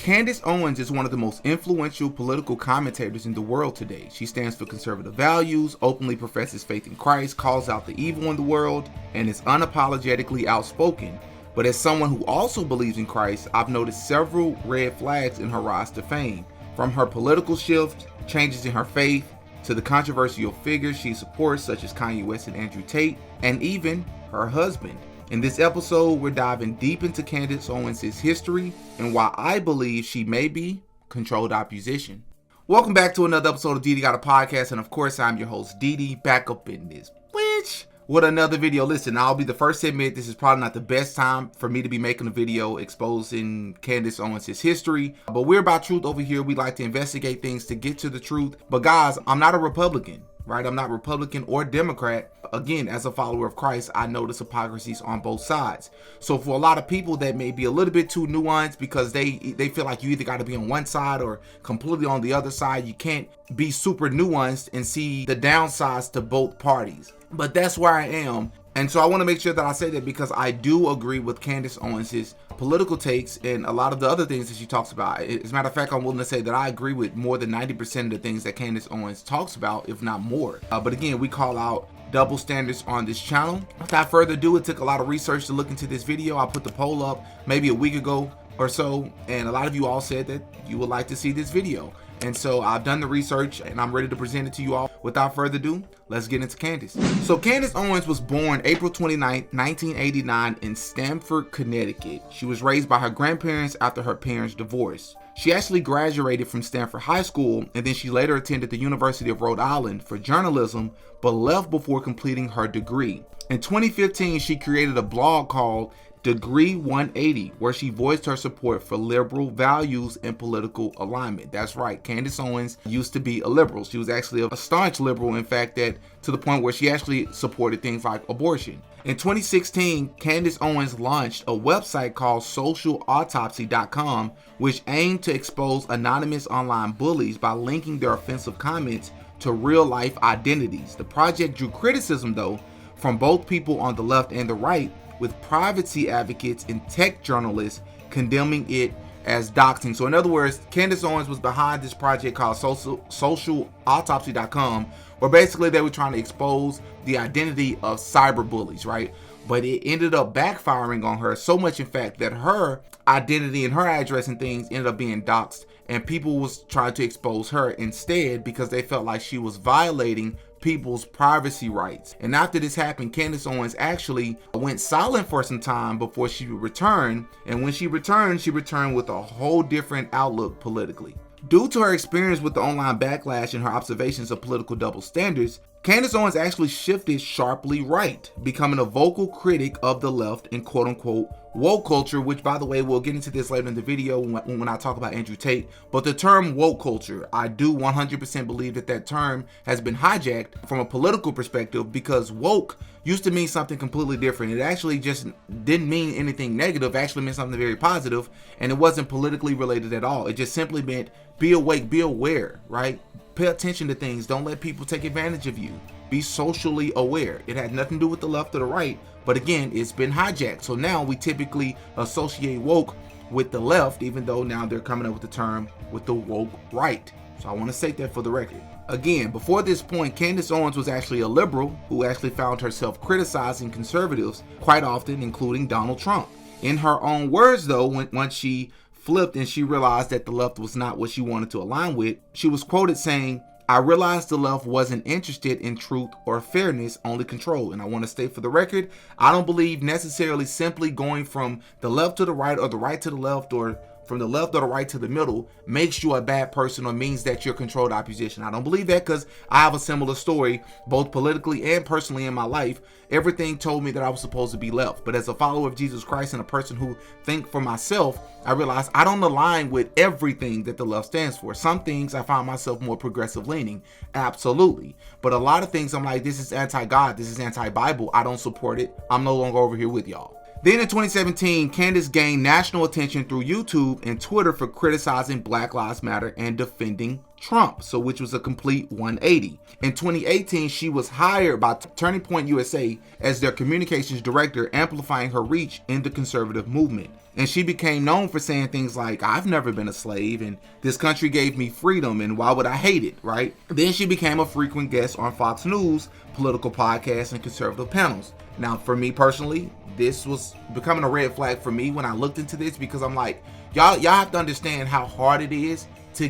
Candace Owens is one of the most influential political commentators in the world today. She stands for conservative values, openly professes faith in Christ, calls out the evil in the world, and is unapologetically outspoken. But as someone who also believes in Christ, I've noticed several red flags in her rise to fame. From her political shift, changes in her faith, to the controversial figures she supports such as Kanye West and Andrew Tate, and even her husband. In this episode, we're diving deep into Candace Owens' history and why I believe she may be controlled opposition. Welcome back to another episode of DD Got a Podcast, and of course, I'm your host, DD, back up in this bitch with another video. Listen, I'll be the first to admit this is probably not the best time for me to be making a video exposing Candace Owens' history, but we're about truth over here. We like to investigate things to get to the truth. But guys, I'm not a Republican, right? I'm not Republican or Democrat. Again, as a follower of Christ, I notice hypocrisies on both sides. So for a lot of people that may be a little bit too nuanced because they feel like you either got to be on one side or completely on the other side, you can't be super nuanced and see the downsides to both parties. But that's where I am. And so I want to make sure that I say that because I do agree with Candace Owens' political takes and a lot of the other things that she talks about. As a matter of fact, I'm willing to say that I agree with more than 90% of the things that Candace Owens talks about, if not more. But again, we call out double standards on this channel. Without further ado, it took a lot of research to look into this video. I put the poll up maybe a week ago or so, and a lot of you all said that you would like to see this video. And so I've done the research and I'm ready to present it to you all. Without further ado, let's get into Candace. So Candace Owens was born April 29, 1989 in Stamford, Connecticut. She was raised by her grandparents after her parents' divorce. She actually graduated from Stanford High School and then she later attended the University of Rhode Island for journalism, but left before completing her degree. In 2015, she created a blog called Degree 180, where she voiced her support for liberal values and political alignment. That's right, Candace Owens used to be a liberal. She was actually a staunch liberal, in fact, that to the point where she actually supported things like abortion. In 2016, Candace Owens launched a website called socialautopsy.com, which aimed to expose anonymous online bullies by linking their offensive comments to real-life identities. The project drew criticism, though, from both people on the left and the right, with privacy advocates and tech journalists condemning it as doxing. So in other words, Candace Owens was behind this project called socialautopsy.com, where basically they were trying to expose the identity of cyber bullies, right? But it ended up backfiring on her so much, in fact, that her identity and her address and things ended up being doxed, and people was trying to expose her instead because they felt like she was violating people's privacy rights. And after this happened, Candace Owens actually went silent for some time before she would return. And when she returned with a whole different outlook politically. Due to her experience with the online backlash and her observations of political double standards, Candace Owens actually shifted sharply right, becoming a vocal critic of the left and quote-unquote woke culture, which, by the way, we'll get into this later in the video when I talk about Andrew Tate. But the term woke culture, I do 100% believe that term has been hijacked from a political perspective, because woke used to mean something completely different. It actually just didn't mean anything negative. It actually meant something very positive, and it wasn't politically related at all. It just simply meant be awake, be aware, right? Pay attention to things. Don't let people take advantage of you. Be socially aware. It had nothing to do with the left or the right, but again, it's been hijacked. So now we typically associate woke with the left, even though now they're coming up with the term with the woke right. So I want to state that for the record. Again, before this point, Candace Owens was actually a liberal who actually found herself criticizing conservatives quite often, including Donald Trump. In her own words, though, once she flipped and she realized that the left was not what she wanted to align with, she was quoted saying, "I realized the left wasn't interested in truth or fairness, only control." And I want to state for the record, I don't believe necessarily simply going from the left to the right or the right to the left or from the left or the right to the middle makes you a bad person or means that you're controlled opposition. I don't believe that, because I have a similar story, both politically and personally in my life. Everything told me that I was supposed to be left. But as a follower of Jesus Christ and a person who think for myself, I realized I don't align with everything that the left stands for. Some things I find myself more progressive leaning, absolutely. But a lot of things I'm like, this is anti-God, this is anti-Bible, I don't support it, I'm no longer over here with y'all. Then in 2017, Candace gained national attention through YouTube and Twitter for criticizing Black Lives Matter and defending Trump, which was a complete 180. In 2018, she was hired by Turning Point USA as their communications director, amplifying her reach in the conservative movement. And she became known for saying things like, I've never been a slave, and this country gave me freedom, and why would I hate it, right? Then she became a frequent guest on Fox News, political podcasts, and conservative panels. Now, for me personally, this was becoming a red flag for me when I looked into this, because I'm like, y'all have to understand how hard it is to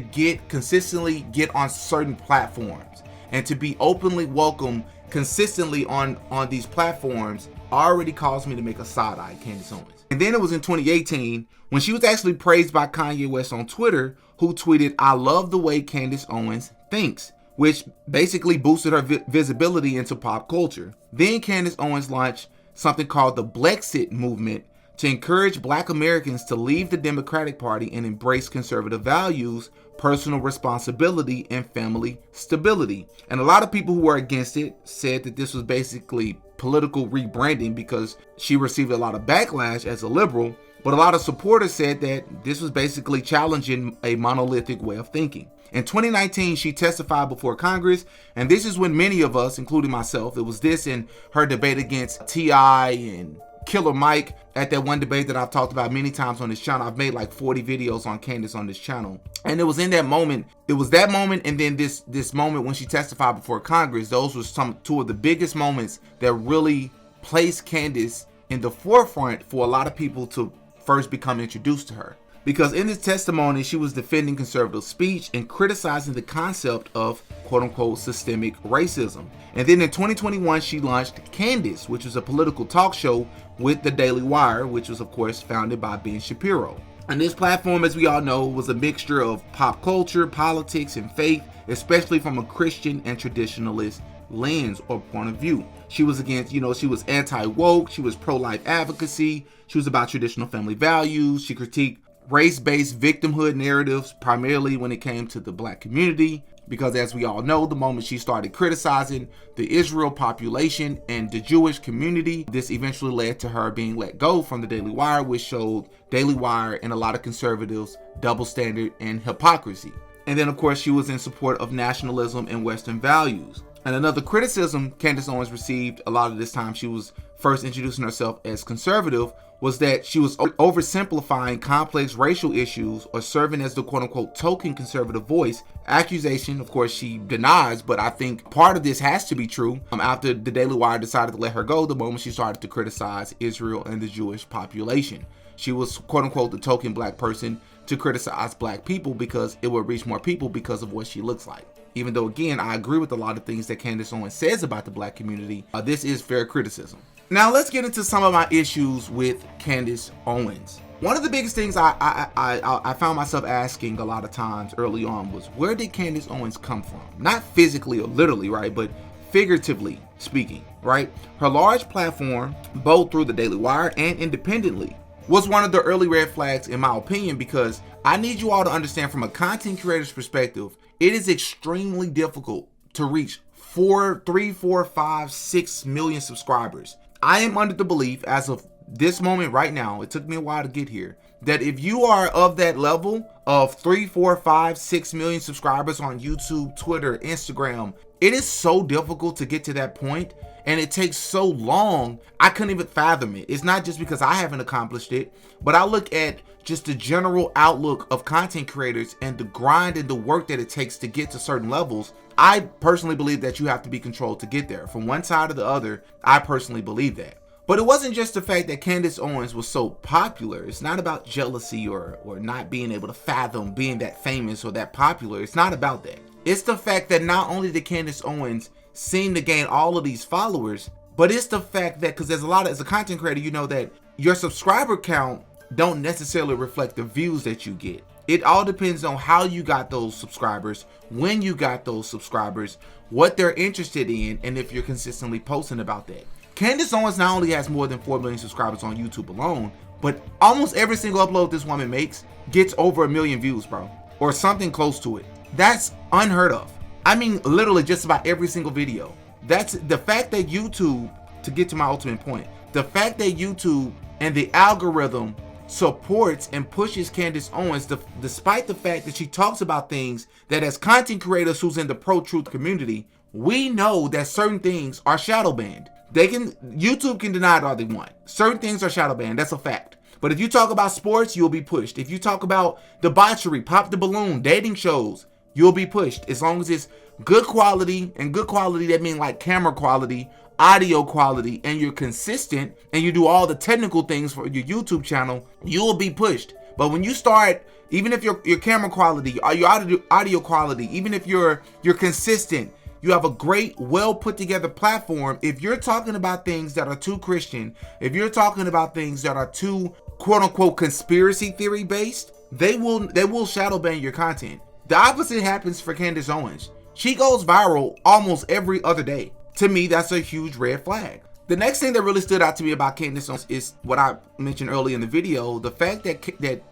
consistently get on certain platforms, and to be openly welcome consistently on these platforms already caused me to make a side eye Candace Owens. And then it was in 2018 when she was actually praised by Kanye West on Twitter, who tweeted, "I love the way Candace Owens thinks," which basically boosted her visibility into pop culture. Then Candace Owens launched something called the Blexit movement to encourage Black Americans to leave the Democratic Party and embrace conservative values, personal responsibility, and family stability. And a lot of people who were against it said that this was basically political rebranding because she received a lot of backlash as a liberal, but a lot of supporters said that this was basically challenging a monolithic way of thinking. In 2019, she testified before Congress, and this is when many of us, including myself, it was this and her debate against T.I. and Killer Mike at that one debate that I've talked about many times on this channel. I've made like 40 videos on Candace on this channel. And it was in that moment, and then this moment when she testified before Congress. Those were two of the biggest moments that really placed Candace in the forefront for a lot of people to first become introduced to her. Because in this testimony, she was defending conservative speech and criticizing the concept of quote-unquote systemic racism. And then in 2021, she launched Candace, which was a political talk show with the Daily Wire, which was of course founded by Ben Shapiro. And this platform, as we all know, was a mixture of pop culture, politics, and faith, especially from a Christian and traditionalist lens or point of view. She was against, she was anti-woke, she was pro-life advocacy, she was about traditional family values, she critiqued race-based victimhood narratives, primarily when it came to the Black community, because as we all know, the moment she started criticizing the Israel population and the Jewish community, this eventually led to her being let go from the Daily Wire, which showed Daily Wire and a lot of conservatives double standard and hypocrisy. And then of course she was in support of nationalism and Western values. And another criticism Candace Owens received a lot of this time she was first introducing herself as conservative was that she was oversimplifying complex racial issues or serving as the quote-unquote token conservative voice. Accusation, of course, she denies, but I think part of this has to be true. After the Daily Wire decided to let her go, the moment she started to criticize Israel and the Jewish population. She was quote-unquote the token Black person to criticize Black people because it would reach more people because of what she looks like. Even though, again, I agree with a lot of things that Candace Owens says about the Black community, this is fair criticism. Now let's get into some of my issues with Candace Owens. One of the biggest things I found myself asking a lot of times early on was, where did Candace Owens come from? Not physically or literally, right, but figuratively speaking, right? Her large platform, both through the Daily Wire and independently, was one of the early red flags in my opinion, because I need you all to understand from a content creator's perspective, it is extremely difficult to reach 3, 4, 5, 6 million subscribers. I am under the belief as of this moment right now, it took me a while to get here, that if you are of that level of 3, 4, 5, 6 million subscribers on YouTube, Twitter, Instagram, it is so difficult to get to that point, and it takes so long, I couldn't even fathom it. It's not just because I haven't accomplished it, but I look at just the general outlook of content creators and the grind and the work that it takes to get to certain levels. I personally believe that you have to be controlled to get there. From one side or the other, I personally believe that. But it wasn't just the fact that Candace Owens was so popular. It's not about jealousy or not being able to fathom being that famous or that popular. It's not about that. It's the fact that not only did Candace Owens seem to gain all of these followers, but it's the fact that, because there's a lot of, as a content creator, you know that your subscriber count don't necessarily reflect the views that you get. It all depends on how you got those subscribers, when you got those subscribers, what they're interested in, and if you're consistently posting about that. Candace Owens not only has more than 4 million subscribers on YouTube alone, but almost every single upload this woman makes gets over 1 million views, bro, or something close to it. That's unheard of. I mean, literally just about every single video. That's the fact that YouTube, to get to my ultimate point, the fact that YouTube and the algorithm supports and pushes Candace Owens, despite the fact that she talks about things that, as content creators who's in the pro-truth community, we know that certain things are shadow banned. YouTube can deny it all they want. Certain things are shadow banned, that's a fact. But if you talk about sports, you'll be pushed. If you talk about debauchery, pop the balloon, dating shows, you'll be pushed. As long as it's good quality, and good quality, that means like camera quality, audio quality, and you're consistent, and you do all the technical things for your YouTube channel, you will be pushed. But when you start, even if your camera quality, or your audio quality, even if you're consistent, you have a great, well put together platform. If you're talking about things that are too Christian, if you're talking about things that are too quote unquote conspiracy theory based, they will shadow ban your content. The opposite happens for Candace Owens. She goes viral almost every other day. To me, that's a huge red flag. The next thing that really stood out to me about Candace Owens is what I mentioned earlier in the video, the fact that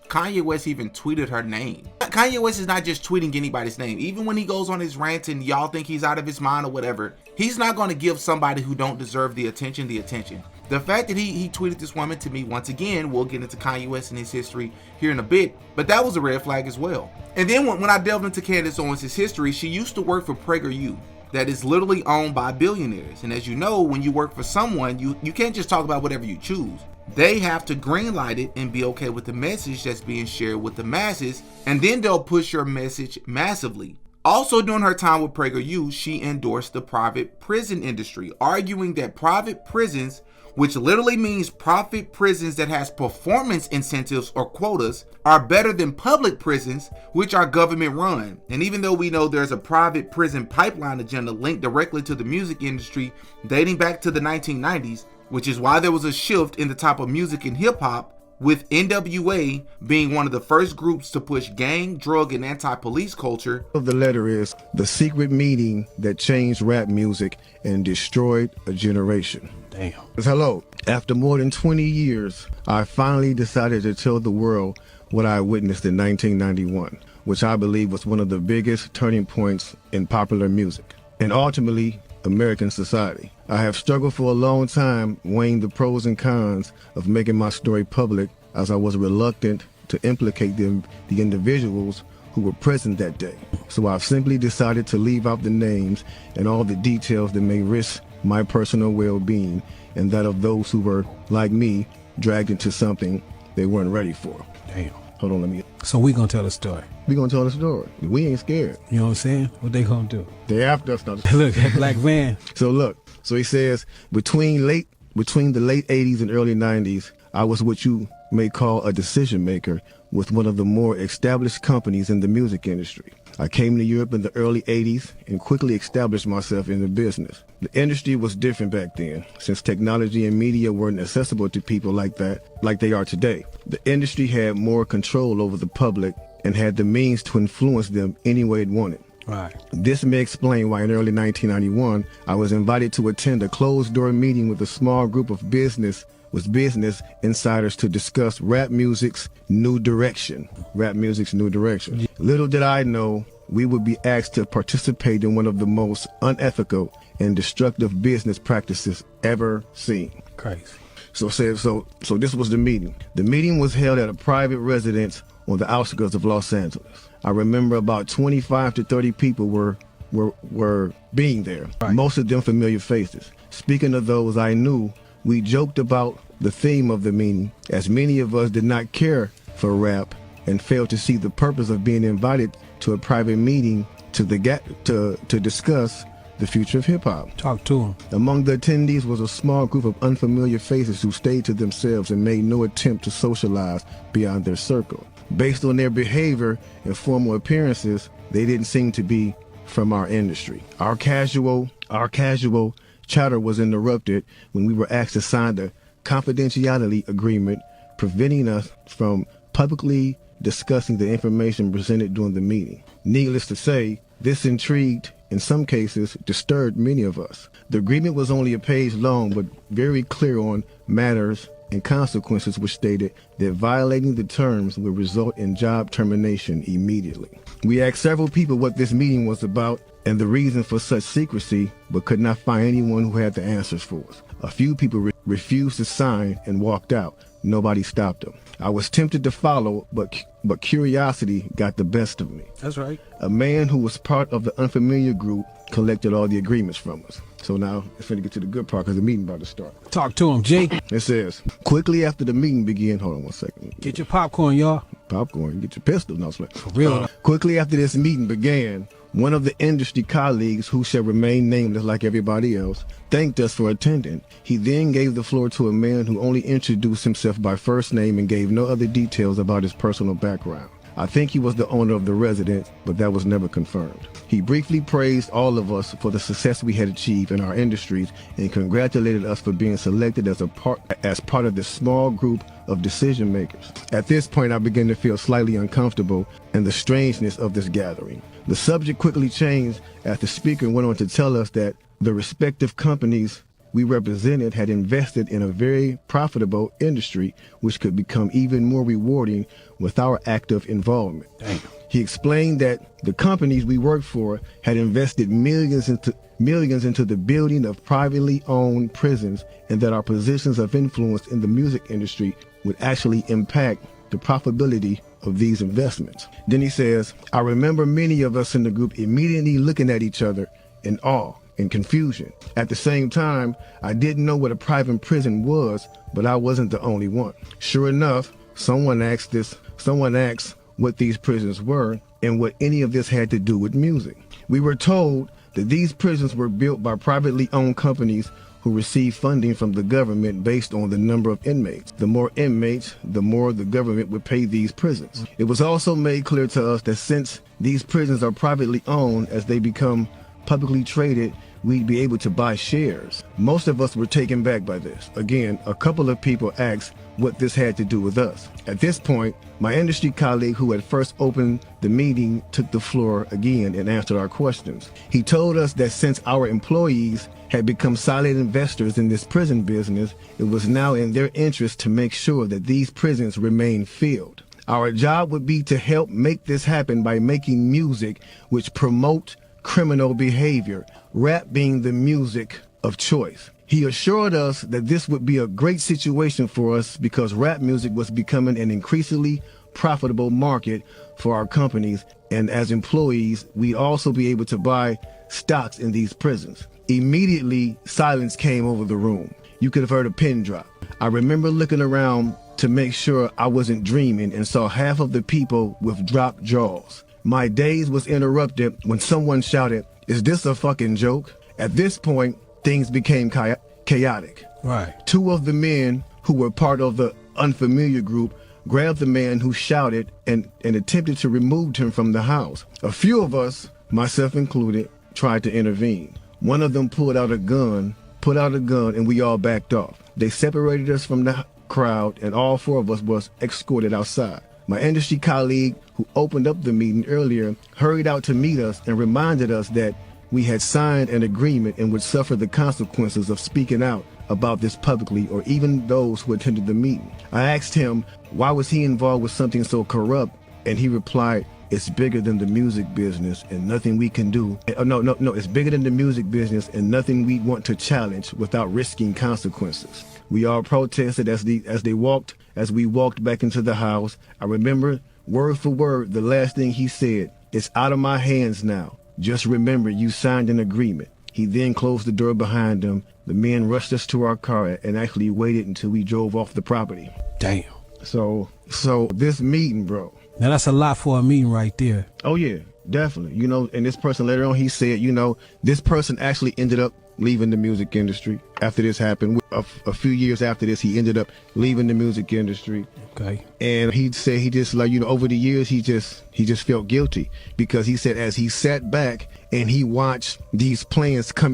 Kanye West even tweeted her name. Kanye West is not just tweeting anybody's name. Even when he goes on his rant and y'all think he's out of his mind or whatever, he's not going to give somebody who don't deserve the attention. The fact that he tweeted this woman, to me, once again, we'll get into Kanye West and his history here in a bit, but that was a red flag as well. And then when I delved into Candace Owens' history, she used to work for PragerU, that is literally owned by billionaires. And as you know, when you work for someone, you can't just talk about whatever you choose. They have to greenlight it and be okay with the message that's being shared with the masses, and then they'll push your message massively. Also, during her time with PragerU, she endorsed the private prison industry, arguing that private prisons, which literally means private prisons that has performance incentives or quotas, are better than public prisons, which are government run. And even though we know there's a private prison pipeline agenda linked directly to the music industry dating back to the 1990s, which is why there was a shift in the type of music in hip hop, with NWA being one of the first groups to push gang, drug, and anti-police culture. The letter is the secret meeting that changed rap music and destroyed a generation. Damn. Hello. After more than 20 years, I finally decided to tell the world what I witnessed in 1991, which I believe was one of the biggest turning points in popular music and ultimately American society. I have struggled for a long time weighing the pros and cons of making my story public, as I was reluctant to implicate the individuals who were present that day. So I've simply decided to leave out the names and all the details that may risk my personal well-being and that of those who were, like me, dragged into something they weren't ready for. Damn. Hold on, let me... So we gonna tell the story. We gonna tell the story. We ain't scared. You know what I'm saying? What they gonna do? They after us. Look, that black man. So look, so he says, between the late 80s and early 90s, I was what you may call a decision maker with one of the more established companies in the music industry. I came to Europe in the early 80s and quickly established myself in the business. The industry was different back then, since technology and media weren't accessible to people like they are today. The industry had more control over the public and had the means to influence them any way it wanted. Right. This may explain why in early 1991, I was invited to attend a closed-door meeting with a small group of business insiders to discuss rap music's new direction. Little did I know we would be asked to participate in one of the most unethical and destructive business practices ever seen. Crazy. So this was the meeting. The meeting was held at a private residence on the outskirts of Los Angeles. I remember about 25 to 30 people were being there. Right. Most of them familiar faces. Speaking of those I knew, we joked about the theme of the meeting, as many of us did not care for rap and failed to see the purpose of being invited to a private meeting to discuss the future of hip-hop. Talk to him. Among the attendees was a small group of unfamiliar faces who stayed to themselves and made no attempt to socialize beyond their circle. Based on their behavior and formal appearances, they didn't seem to be from our industry. Our casual chatter was interrupted when we were asked to sign the confidentiality agreement, preventing us from publicly discussing the information presented during the meeting. Needless to say, this intrigued, in some cases, disturbed many of us. The agreement was only a page long, but very clear on matters and consequences, which stated that violating the terms would result in job termination immediately. We asked several people what this meeting was about and the reason for such secrecy, but could not find anyone who had the answers for us. A few people refused to sign and walked out. Nobody stopped them. I was tempted to follow, but curiosity got the best of me. That's right. A man who was part of the unfamiliar group collected all the agreements from us. So now it's finna get to the good part because the meeting about to start. Talk to him, G. It says, quickly after the meeting began, hold on one second. Get your popcorn, y'all. Popcorn, get your pistol. No, for real. Quickly after this meeting began, one of the industry colleagues, who shall remain nameless like everybody else, thanked us for attending. He then gave the floor to a man who only introduced himself by first name and gave no other details about his personal background. I think he was the owner of the residence, but that was never confirmed. He briefly praised all of us for the success we had achieved in our industries and congratulated us for being selected as part of this small group of decision makers. At this point, I began to feel slightly uncomfortable and the strangeness of this gathering. The subject quickly changed as the speaker went on to tell us that the respective companies we represented had invested in a very profitable industry which could become even more rewarding with our active involvement. Damn. He explained that the companies we worked for had invested millions into the building of privately owned prisons, and that our positions of influence in the music industry would actually impact the profitability of these investments. Then he says, I remember many of us in the group immediately looking at each other in awe and confusion. At the same time, I didn't know what a private prison was, but I wasn't the only one. Sure enough, someone asked what these prisons were and what any of this had to do with music. We were told that these prisons were built by privately owned companies who receive funding from the government based on the number of inmates. The more inmates, the more the government would pay these prisons. It was also made clear to us that since these prisons are privately owned, as they become publicly traded, we'd be able to buy shares. Most of us were taken back by this. Again, a couple of people asked what this had to do with us. At this point, my industry colleague who had first opened the meeting took the floor again and answered our questions. He told us that since our employees had become silent investors in this prison business, it was now in their interest to make sure that these prisons remain filled. Our job would be to help make this happen by making music which promote criminal behavior, rap being the music of choice. He assured us that this would be a great situation for us because rap music was becoming an increasingly profitable market for our companies, and as employees, we'd also be able to buy stocks in these prisons. Immediately, silence came over the room. You could have heard a pin drop. I remember looking around to make sure I wasn't dreaming and saw half of the people with dropped jaws. My daze was interrupted when someone shouted, "Is this a fucking joke?" At this point, things became chaotic. Right. Two of the men who were part of the unfamiliar group grabbed the man who shouted and attempted to remove him from the house. A few of us, myself included, tried to intervene. One of them pulled out a gun, and we all backed off. They separated us from the crowd, and all four of us was escorted outside. My industry colleague, who opened up the meeting earlier, hurried out to meet us and reminded us that we had signed an agreement and would suffer the consequences of speaking out about this publicly, or even those who attended the meeting. I asked him why was he involved with something so corrupt, and he replied, "It's bigger than the music business and nothing we can do." It's bigger than the music business and nothing we want to challenge without risking consequences. We all protested as we walked back into the house. I remember word for word the last thing he said. "It's out of my hands now. Just remember you signed an agreement." He then closed the door behind him. The men rushed us to our car and actually waited until we drove off the property. Damn. So this meeting, bro. Now that's a lot for a meeting right there. Oh yeah, definitely. And this person later on, he said, this person actually ended up leaving the music industry after this happened. A few years after this, he ended up leaving the music industry. Okay. And he said he just over the years, he just felt guilty because he said as he sat back and he watched these plans come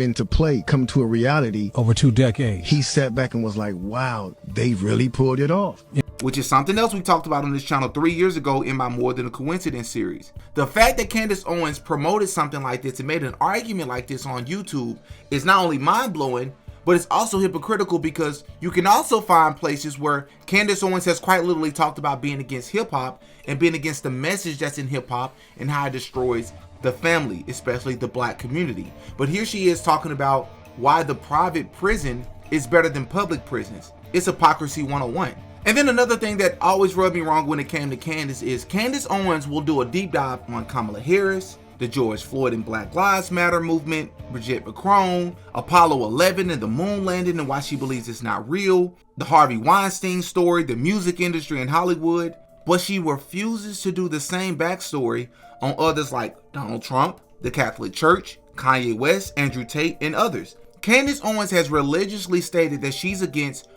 to a reality. Over 2 decades. He sat back and was like, wow, they really pulled it off. Which is something else we talked about on this channel 3 years ago in my More Than a Coincidence series. The fact that Candace Owens promoted something like this and made an argument like this on YouTube is not only mind-blowing, but it's also hypocritical because you can also find places where Candace Owens has quite literally talked about being against hip-hop and being against the message that's in hip-hop and how it destroys the family, especially the black community. But here she is talking about why the private prison is better than public prisons. It's hypocrisy 101. And then another thing that always rubbed me wrong when it came to Candace is Candace Owens will do a deep dive on Kamala Harris, the George Floyd and Black Lives Matter movement, Brigitte Macron, Apollo 11 and the moon landing and why she believes it's not real, the Harvey Weinstein story, the music industry in Hollywood, but she refuses to do the same backstory on others like Donald Trump, the Catholic Church, Kanye West, Andrew Tate, and others. Candace Owens has religiously stated that she's against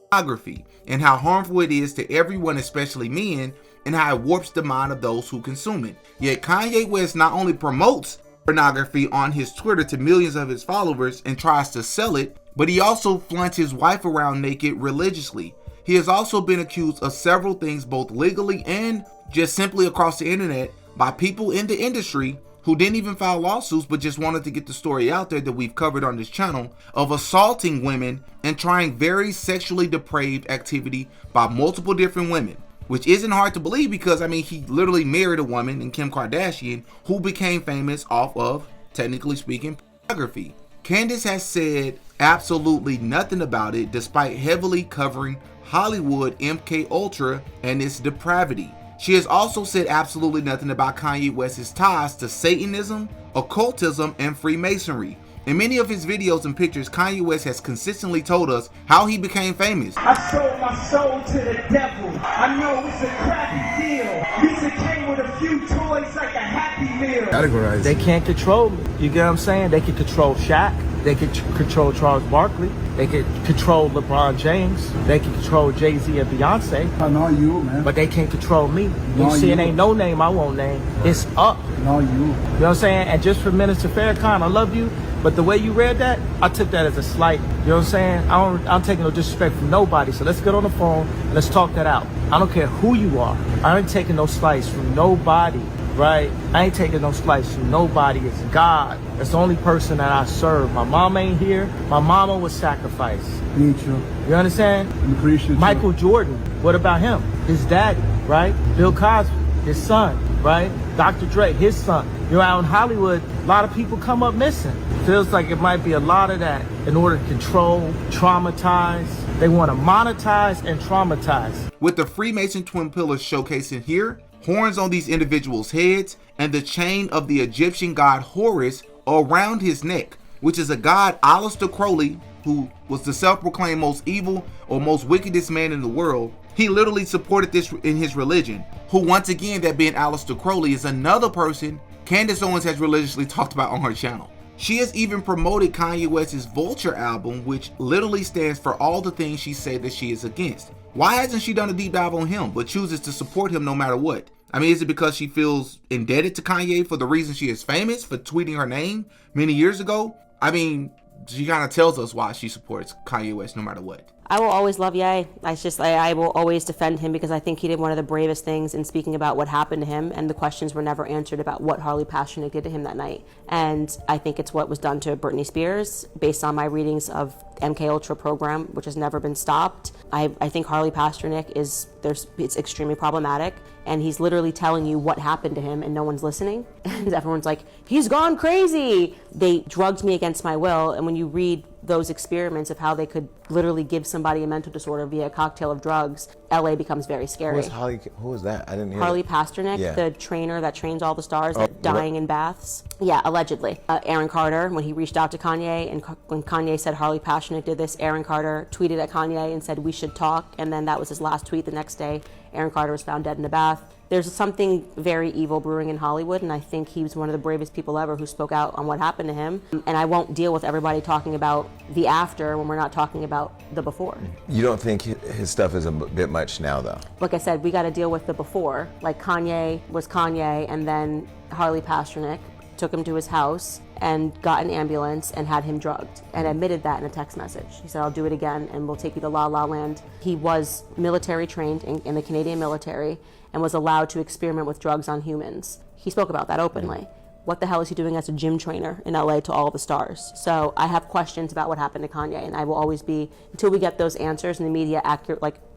pornography and how harmful it is to everyone, especially men, and how it warps the mind of those who consume it. Yet Kanye West not only promotes pornography on his Twitter to millions of his followers and tries to sell it, but he also flaunts his wife around naked religiously. He has also been accused of several things both legally and just simply across the internet by people in the industry who didn't even file lawsuits but just wanted to get the story out there that we've covered on this channel of assaulting women and trying very sexually depraved activity by multiple different women, which isn't hard to believe because, I mean, he literally married a woman in Kim Kardashian who became famous off of, technically speaking, pornography. Candace has said absolutely nothing about it despite heavily covering Hollywood MK Ultra and its depravity. She has also said absolutely nothing about Kanye West's ties to Satanism, Occultism, and Freemasonry. In many of his videos and pictures, Kanye West has consistently told us how he became famous. I sold my soul to the devil. I know it's a crappy deal. Music came with a few toys like a Happy Meal. Categorize. They can't control me. You get what I'm saying? They can control Shaq. They can control Charles Barkley. They can control LeBron James. They can control Jay-Z and Beyonce. I know you, man. But they can't control me. No, You see, it you. ain't no name I won't name. It's up. No, you. You know what I'm saying? And just for Minister Farrakhan, I love you. But the way you read that, I took that as a slight. You know what I'm saying? I'm taking no disrespect from nobody. So let's get on the phone and let's talk that out. I don't care who you are. I ain't taking no slice from nobody. Right? I ain't taking no slice from nobody. It's God. That's the only person that I serve. My mom ain't here. My mama was sacrificed. Me too. You understand? I'm appreciative. Michael Jordan, what about him? His daddy, right? Bill Cosby, his son, right? Dr. Dre, his son. You're out in Hollywood, a lot of people come up missing. Feels like it might be a lot of that in order to control, traumatize. They want to monetize and traumatize. With the Freemason twin pillars showcasing here, horns on these individuals' heads, and the chain of the Egyptian god Horus around his neck, which is a god Aleister Crowley, who was the self-proclaimed most evil or most wickedest man in the world. He literally supported this in his religion, who once again, that being Aleister Crowley, is another person Candace Owens has religiously talked about on her channel. She has even promoted Kanye West's Vulture album, which literally stands for all the things she said that she is against. Why hasn't she done a deep dive on him, but chooses to support him no matter what? I mean, is it because she feels indebted to Kanye for the reason she is famous for tweeting her name many years ago? I mean, she kind of tells us why she supports Kanye West no matter what. I will always love Ye. I will always defend him because I think he did one of the bravest things in speaking about what happened to him, and the questions were never answered about what Harley Pasternak did to him that night. And I think it's what was done to Britney Spears based on my readings of MK Ultra program, which has never been stopped. I think Harley Pasternak it's extremely problematic, and he's literally telling you what happened to him and no one's listening. And everyone's like, he's gone crazy. They drugged me against my will, and when you read those experiments of how they could literally give somebody a mental disorder via a cocktail of drugs, LA becomes very scary. Who was that? I didn't hear Harley that. Pasternak, Yeah. the trainer that trains all the stars dying in baths. Yeah, allegedly. Aaron Carter, when he reached out to Kanye, and when Kanye said Harley Pasternak did this, Aaron Carter tweeted at Kanye and said, we should talk. And then that was his last tweet. The next day, Aaron Carter was found dead in a bath. There's something very evil brewing in Hollywood, and I think he was one of the bravest people ever who spoke out on what happened to him. And I won't deal with everybody talking about the after when we're not talking about the before. You don't think his stuff is a bit much now, though? Like I said, we got to deal with the before. Like Kanye was Kanye, and then Harley Pasternak took him to his house and got an ambulance and had him drugged and admitted that in a text message. He said, I'll do it again and we'll take you to La La Land. He was military trained in the Canadian military and was allowed to experiment with drugs on humans. He spoke about that openly. What the hell is he doing as a gym trainer in LA to all the stars? So I have questions about what happened to Kanye, and I will always be, until we get those answers and the media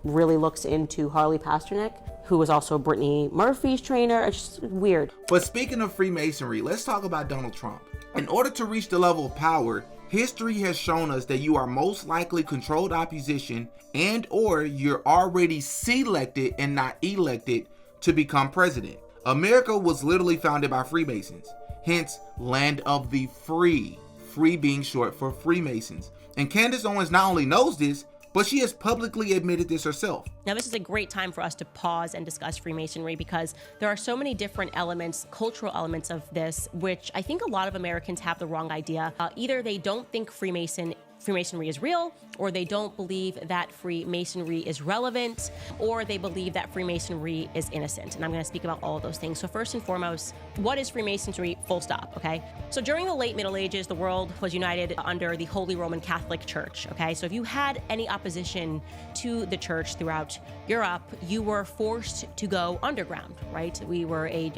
really looks into Harley Pasternak, who was also Brittany Murphy's trainer. It's just weird. But speaking of Freemasonry, let's talk about Donald Trump. In order to reach the level of power, history has shown us that you are most likely controlled opposition and or you're already selected and not elected to become president. America was literally founded by Freemasons, hence land of the free, free being short for Freemasons. And Candace Owens not only knows this, but she has publicly admitted this herself. Now, this is a great time for us to pause and discuss Freemasonry because there are so many different elements, cultural elements of this, which I think a lot of Americans have the wrong idea. Either they don't think Freemasonry is real, or they don't believe that Freemasonry is relevant, or they believe that Freemasonry is innocent. And I'm going to speak about all of those things. So first and foremost, what is Freemasonry? Full stop, okay? So during the late Middle Ages, the world was united under the Holy Roman Catholic Church, okay? So if you had any opposition to the church throughout Europe, you were forced to go underground, right? We were a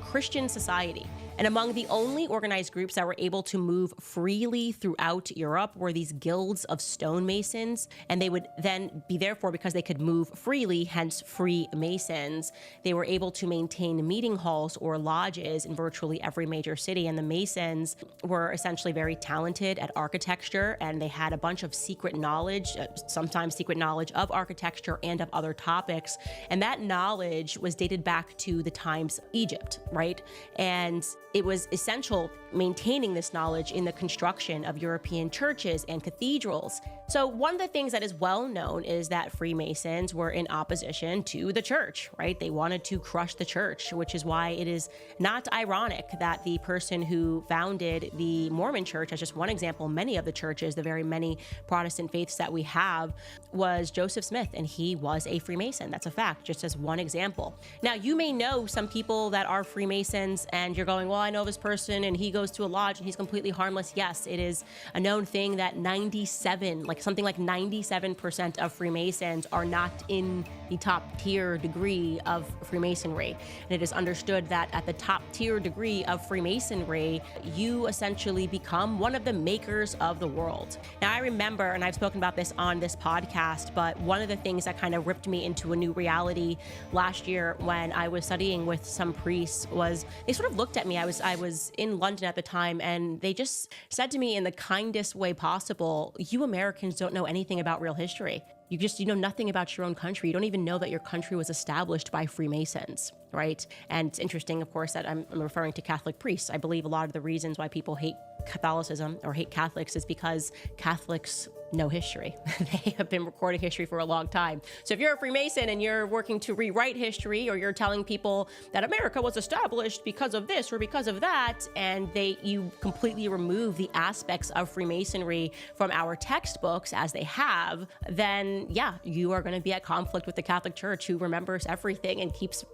Christian society. And among the only organized groups that were able to move freely throughout Europe were these guilds of stonemasons, and they would then be therefore, because they could move freely, hence Freemasons, they were able to maintain meeting halls or lodges in virtually every major city. And the Masons were essentially very talented at architecture, and they had a bunch of secret knowledge, sometimes secret knowledge of architecture and of other topics. And that knowledge was dated back to the times of Egypt, right? And it was essential maintaining this knowledge in the construction of European churches and cathedrals. So one of the things that is well known is that Freemasons were in opposition to the church, right? They wanted to crush the church, which is why it is not ironic that the person who founded the Mormon church, as just one example, many of the churches, the very many Protestant faiths that we have, was Joseph Smith, and he was a Freemason. That's a fact, just as one example. Now, you may know some people that are Freemasons, and you're going, well, I know this person, and he goes to a lodge, and he's completely harmless. Yes, it is a known thing that something like 97% of Freemasons are not in the top tier degree of Freemasonry. And it is understood that at the top tier degree of Freemasonry, you essentially become one of the makers of the world. Now, I remember, and I've spoken about this on this podcast, but one of the things that kind of ripped me into a new reality last year when I was studying with some priests was they sort of looked at me. I was in London at the time, and they just said to me in the kindest way possible, you Americans don't know anything about real history. You know nothing about your own country. You don't even know that your country was established by Freemasons, right? And it's interesting, of course, that I'm referring to Catholic priests. I believe a lot of the reasons why people hate Catholicism or hate Catholics is because Catholics know history. They have been recording history for a long time. So if you're a Freemason and you're working to rewrite history, or you're telling people that America was established because of this or because of that, and you completely remove the aspects of Freemasonry from our textbooks as they have, then yeah, you are going to be at conflict with the Catholic Church, who remembers everything and keeps,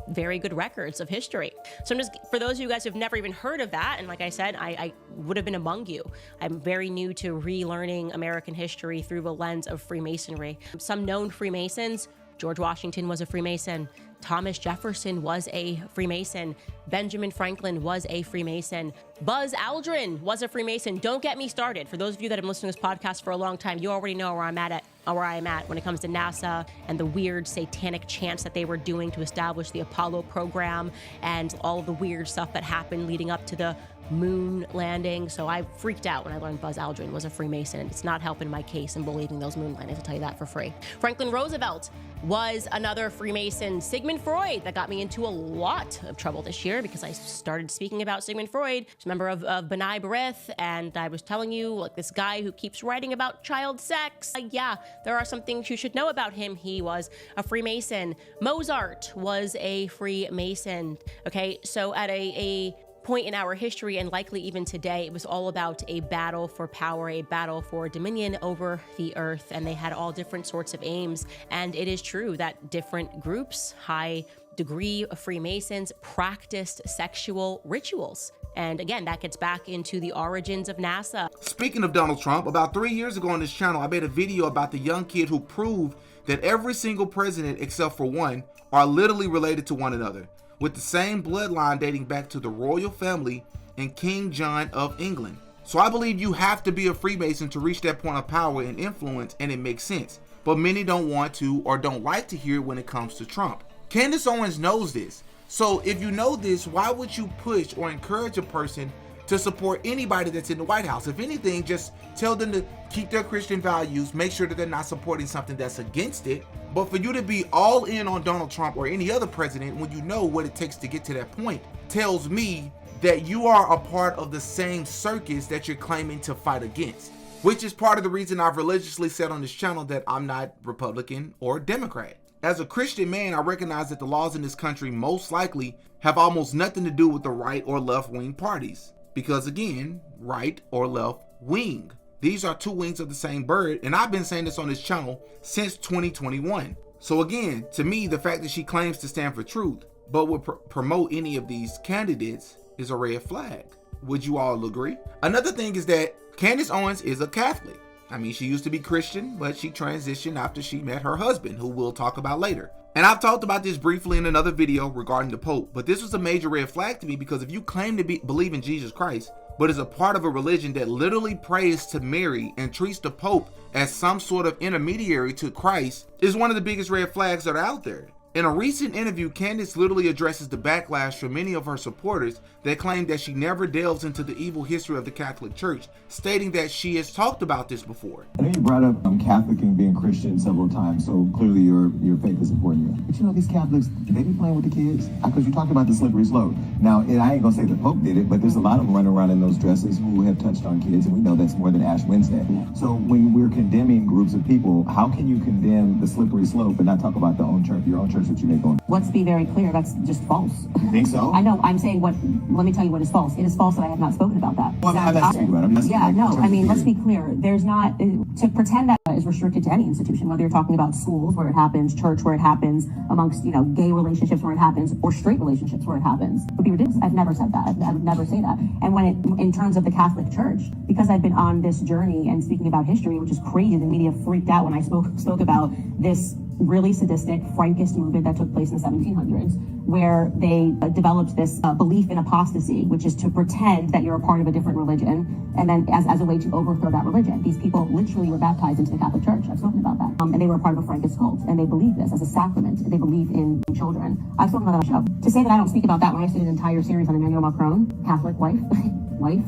very good records of history. So for those of you guys who've never even heard of that, and like I said, I would have been among you. I'm very new to relearning American history through the lens of Freemasonry. Some known Freemasons: George Washington was a Freemason. Thomas Jefferson was a Freemason. Benjamin Franklin was a Freemason. Buzz Aldrin was a Freemason. Don't get me started. For those of you that have been listening to this podcast for a long time, you already know where I'm at when it comes to NASA and the weird satanic chants that they were doing to establish the Apollo program and all of the weird stuff that happened leading up to the moon landing. So I freaked out when I learned Buzz Aldrin was a Freemason, and it's not helping my case in believing those moon landings, I'll tell you that for free. Franklin Roosevelt was another Freemason. Sigmund Freud, that got me into a lot of trouble this year because I started speaking about Sigmund Freud, who's a member of B'nai B'rith, and I was telling you, like, this guy who keeps writing about child sex. Yeah, there are some things you should know about him. He was a Freemason. Mozart was a Freemason. Okay, so at a point in our history, and likely even today, it was all about a battle for power, a battle for dominion over the earth, and they had all different sorts of aims. And it is true that different groups, high degree of Freemasons, practiced sexual rituals. And again, that gets back into the origins of NASA. Speaking of Donald Trump, about 3 years ago on this channel, I made a video about the young kid who proved that every single president except for one are literally related to one another, with the same bloodline dating back to the royal family and King John of England. So I believe you have to be a Freemason to reach that point of power and influence, and it makes sense. But many don't want to or don't like to hear it when it comes to Trump. Candace Owens knows this. So if you know this, why would you push or encourage a person to support anybody that's in the White House? If anything, just tell them to keep their Christian values, make sure that they're not supporting something that's against it, But for you to be all in on Donald Trump or any other president when you know what it takes to get to that point tells me that you are a part of the same circus that you're claiming to fight against, which is part of the reason I've religiously said on this channel that I'm not Republican or Democrat. As a Christian man, I recognize that the laws in this country most likely have almost nothing to do with the right or left wing parties. Because again, right or left wing. These are two wings of the same bird, and I've been saying this on this channel since 2021. So again, to me, the fact that she claims to stand for truth, but would promote any of these candidates is a red flag. Would you all agree? Another thing is that Candace Owens is a Catholic. I mean, she used to be Christian, but she transitioned after she met her husband, who we'll talk about later. And I've talked about this briefly in another video regarding the Pope, but this was a major red flag to me because if you claim to believe in Jesus Christ, but is a part of a religion that literally prays to Mary and treats the Pope as some sort of intermediary to Christ, is one of the biggest red flags that are out there. In a recent interview, Candace literally addresses the backlash from many of her supporters that claim that she never delves into the evil history of the Catholic Church, stating that she has talked about this before. I know you brought up Catholic and being Christian several times, so clearly your faith is important to you. But you know, these Catholics, they be playing with the kids? Because you talked about the slippery slope. Now, I ain't gonna say the Pope did it, but there's a lot of them running around in those dresses who have touched on kids, and we know that's more than Ash Wednesday. So when we're condemning groups of people, how can you condemn the slippery slope and not talk about your own church that you make on? Let's be very clear, that's just false. You think so? I know, I'm saying let me tell you what is false. It is false that I have not spoken about that. Well, I'm not speaking about it. I'm not speaking let's be clear. There's not, to pretend that is restricted to any institution, whether you're talking about schools where it happens, church where it happens, amongst, gay relationships where it happens, or straight relationships where it happens, would be ridiculous. I've never said that. I would never say that. And in terms of the Catholic Church, because I've been on this journey and speaking about history, which is crazy, the media freaked out when I spoke about this really sadistic Frankist movement that took place in the 1700s, where they developed this belief in apostasy, which is to pretend that you're a part of a different religion, and then as a way to overthrow that religion. These people literally were baptized into the Catholic Church. I've spoken about that. And they were a part of a Frankist cult, and they believe this as a sacrament. They believe in children. I've spoken about that on the show. To say that I don't speak about that when I did an entire series on Emmanuel Macron, Catholic wife,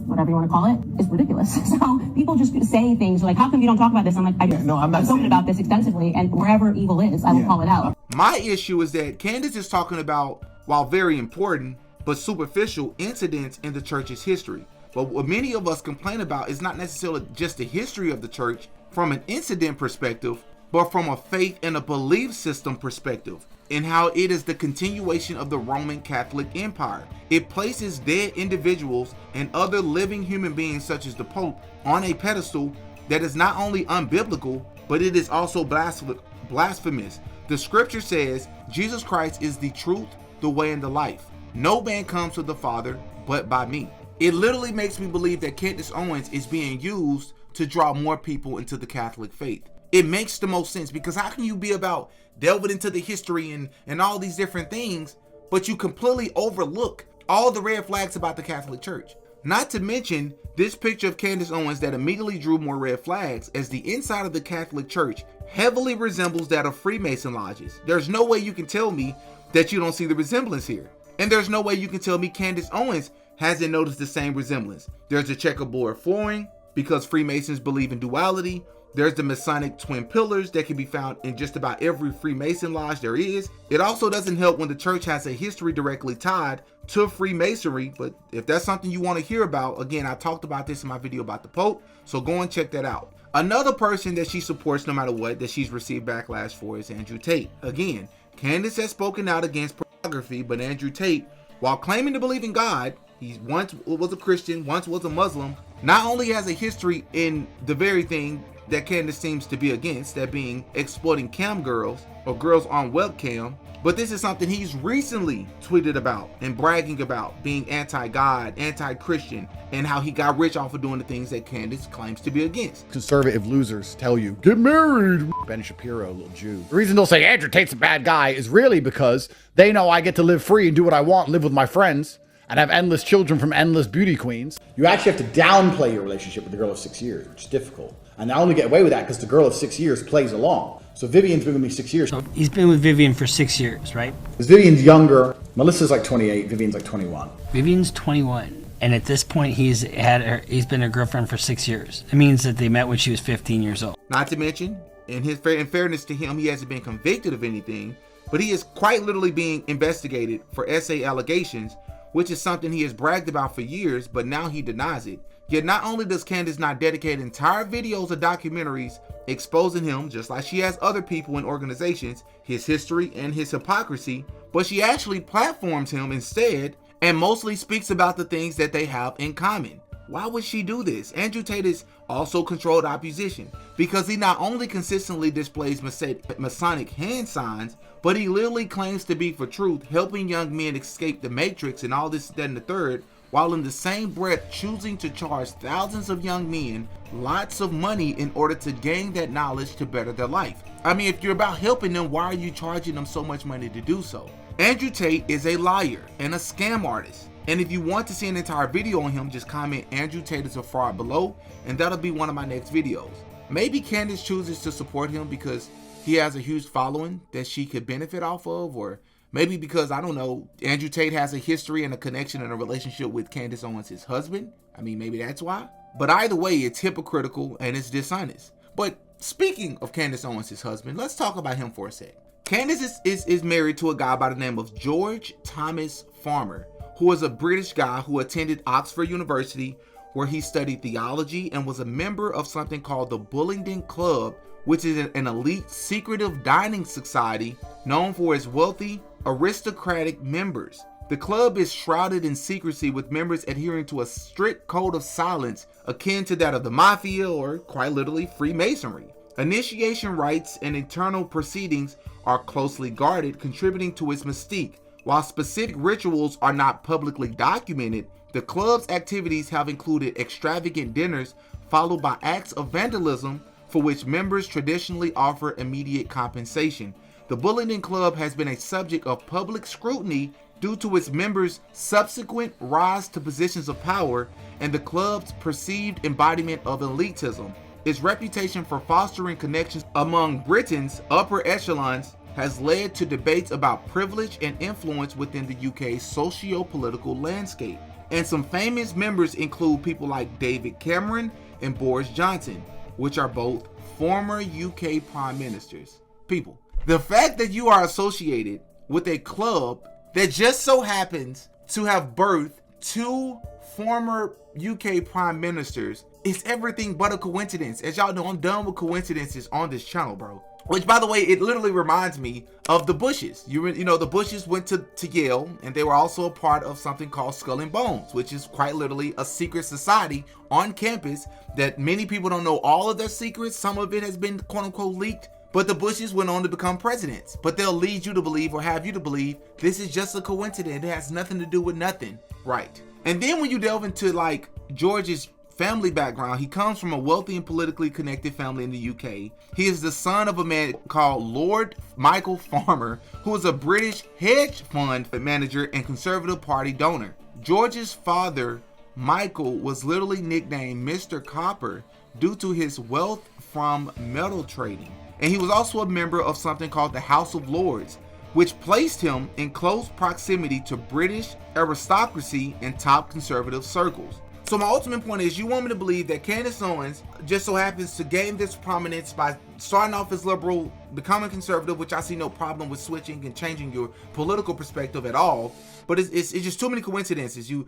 whatever you want to call it, is ridiculous. So people just say things like, how come you don't talk about this? I'm like, I've spoken about this extensively, and wherever evil is, I will call it out. My issue is that Candace is talking about, while very important, but superficial incidents in the church's history. But what many of us complain about is not necessarily just the history of the church from an incident perspective, but from a faith and a belief system perspective, and how it is the continuation of the Roman Catholic Empire. It places dead individuals and other living human beings such as the Pope on a pedestal that is not only unbiblical, but it is also blasphemous. The scripture says Jesus Christ is the truth, the way, and the life. No man comes to the Father but by me. It literally makes me believe that Candace Owens is being used to draw more people into the Catholic faith. It makes the most sense, because how can you be about delving into the history and all these different things, but you completely overlook all the red flags about the Catholic Church? Not to mention this picture of Candace Owens that immediately drew more red flags, as the inside of the Catholic Church heavily resembles that of Freemason lodges. There's no way you can tell me that you don't see the resemblance here. And there's no way you can tell me Candace Owens hasn't noticed the same resemblance. There's a checkerboard flooring because Freemasons believe in duality. There's the Masonic twin pillars that can be found in just about every Freemason lodge there is. It also doesn't help when the church has a history directly tied to Freemasonry, but if that's something you want to hear about, again, I talked about this in my video about the Pope, so go and check that out. Another person that she supports no matter what, that she's received backlash for, is Andrew Tate. Again, Candace has spoken out against pornography, but Andrew Tate, while claiming to believe in God, he once was a Christian, once was a Muslim, not only has a history in the very thing that Candace seems to be against, that being exploiting cam girls or girls on webcam, but this is something he's recently tweeted about and bragging about, being anti-God, anti-Christian, and how he got rich off of doing the things that Candace claims to be against. Conservative losers tell you, get married. Ben Shapiro, a little Jew. The reason they'll say Andrew Tate's a bad guy is really because they know I get to live free and do what I want, live with my friends, and have endless children from endless beauty queens. You actually have to downplay your relationship with the girl of 6 years, which is difficult. And I only get away with that because the girl of 6 years plays along. So Vivian's been with me 6 years. So he's been with Vivian for 6 years, right? Because Vivian's younger. Melissa's like 28. Vivian's like 21. Vivian's 21. And at this point, he's been a girlfriend for 6 years. It means that they met when she was 15 years old. Not to mention, in fairness to him, he hasn't been convicted of anything, but he is quite literally being investigated for SA allegations, which is something he has bragged about for years, but now he denies it. Yet not only does Candace not dedicate entire videos or documentaries exposing him, just like she has other people and organizations, his history and his hypocrisy, but she actually platforms him instead and mostly speaks about the things that they have in common. Why would she do this? Andrew Tate is also controlled opposition because he not only consistently displays Masonic hand signs, but he literally claims to be for truth, helping young men escape the matrix and all this, that, and the third, while in the same breath choosing to charge thousands of young men lots of money in order to gain that knowledge to better their life. I mean, if you're about helping them, why are you charging them so much money to do so? Andrew Tate is a liar and a scam artist. And if you want to see an entire video on him, just comment Andrew Tate is a fraud below, and that'll be one of my next videos. Maybe Candace chooses to support him because he has a huge following that she could benefit off of, or maybe because, I don't know, Andrew Tate has a history and a connection and a relationship with Candace Owens, his husband. I mean, maybe that's why. But either way, it's hypocritical and it's dishonest. But speaking of Candace Owens, his husband, let's talk about him for a sec. Candace is married to a guy by the name of George Thomas Farmer, who is a British guy who attended Oxford University, where he studied theology and was a member of something called the Bullingdon Club, which is an elite secretive dining society known for its wealthy, aristocratic members. The club is shrouded in secrecy, with members adhering to a strict code of silence akin to that of the mafia, or quite literally Freemasonry. Initiation rites and internal proceedings are closely guarded, contributing to its mystique. While specific rituals are not publicly documented, the club's activities have included extravagant dinners followed by acts of vandalism for which members traditionally offer immediate compensation. The Bullingdon Club has been a subject of public scrutiny due to its members' subsequent rise to positions of power and the club's perceived embodiment of elitism. Its reputation for fostering connections among Britain's upper echelons has led to debates about privilege and influence within the UK's socio-political landscape. And some famous members include people like David Cameron and Boris Johnson, which are both former UK prime ministers. People, the fact that you are associated with a club that just so happens to have birthed two former UK prime ministers is everything but a coincidence. As y'all know, I'm done with coincidences on this channel, bro. Which, by the way, it literally reminds me of the Bushes. You know, the Bushes went to Yale, and they were also a part of something called Skull and Bones, which is quite literally a secret society on campus that many people don't know all of their secrets. Some of it has been quote unquote leaked, but the Bushes went on to become presidents. But they'll lead you to believe, or have you to believe, this is just a coincidence. It has nothing to do with nothing. Right. And then when you delve into like George's family background, he comes from a wealthy and politically connected family in the UK. He is the son of a man called Lord Michael Farmer, who is a British hedge fund manager and Conservative Party donor. George's father, Michael, was literally nicknamed Mr. Copper due to his wealth from metal trading. And he was also a member of something called the House of Lords, which placed him in close proximity to British aristocracy and top conservative circles. So my ultimate point is, you want me to believe that Candace Owens just so happens to gain this prominence by starting off as liberal, becoming conservative, which I see no problem with switching and changing your political perspective at all. But it's just too many coincidences. You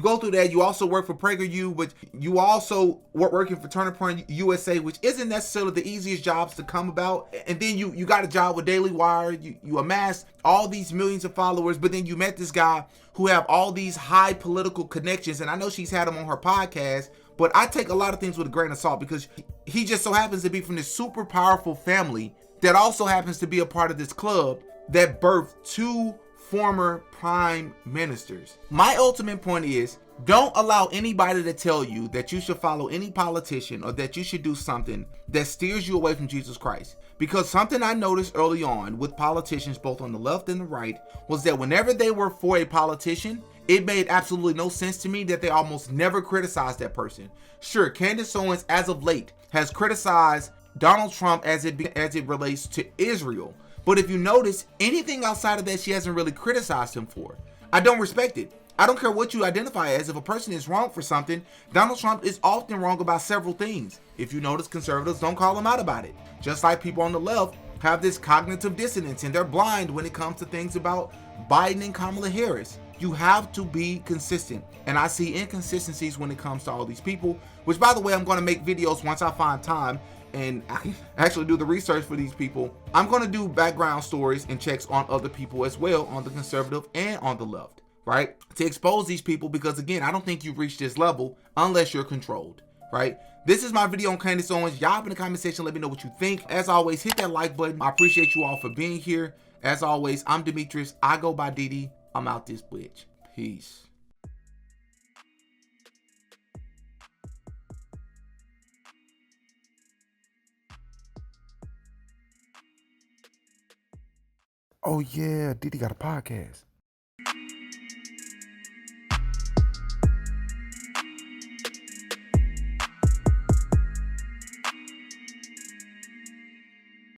go through that. You also work for PragerU, but you also working for Turner Point USA, which isn't necessarily the easiest jobs to come about. And then you got a job with Daily Wire. You amassed all these millions of followers, but then you met this guy who have all these high political connections. And I know she's had him on her podcast, but I take a lot of things with a grain of salt because he just so happens to be from this super powerful family that also happens to be a part of this club that birthed two former prime ministers. My ultimate point is, don't allow anybody to tell you that you should follow any politician or that you should do something that steers you away from Jesus Christ. Because something I noticed early on with politicians, both on the left and the right, was that whenever they were for a politician, it made absolutely no sense to me that they almost never criticized that person. Sure, Candace Owens, as of late, has criticized Donald Trump as it relates to Israel. But if you notice, anything outside of that, she hasn't really criticized him for. I don't respect it. I don't care what you identify as. If a person is wrong for something, Donald Trump is often wrong about several things. If you notice, conservatives don't call him out about it. Just like people on the left have this cognitive dissonance and they're blind when it comes to things about Biden and Kamala Harris. You have to be consistent. And I see inconsistencies when it comes to all these people, which, by the way, I'm going to make videos once I find time and I actually do the research for these people. I'm going to do background stories and checks on other people as well, on the conservative and on the left, right? To expose these people, because again, I don't think you've reached this level unless you're controlled, right? This is my video on Candace Owens. Y'all in the comment section, let me know what you think. As always, hit that like button. I appreciate you all for being here. As always, I'm Demetrius. I go by Didi. I'm out this bitch. Peace. Oh yeah, Didi got a podcast.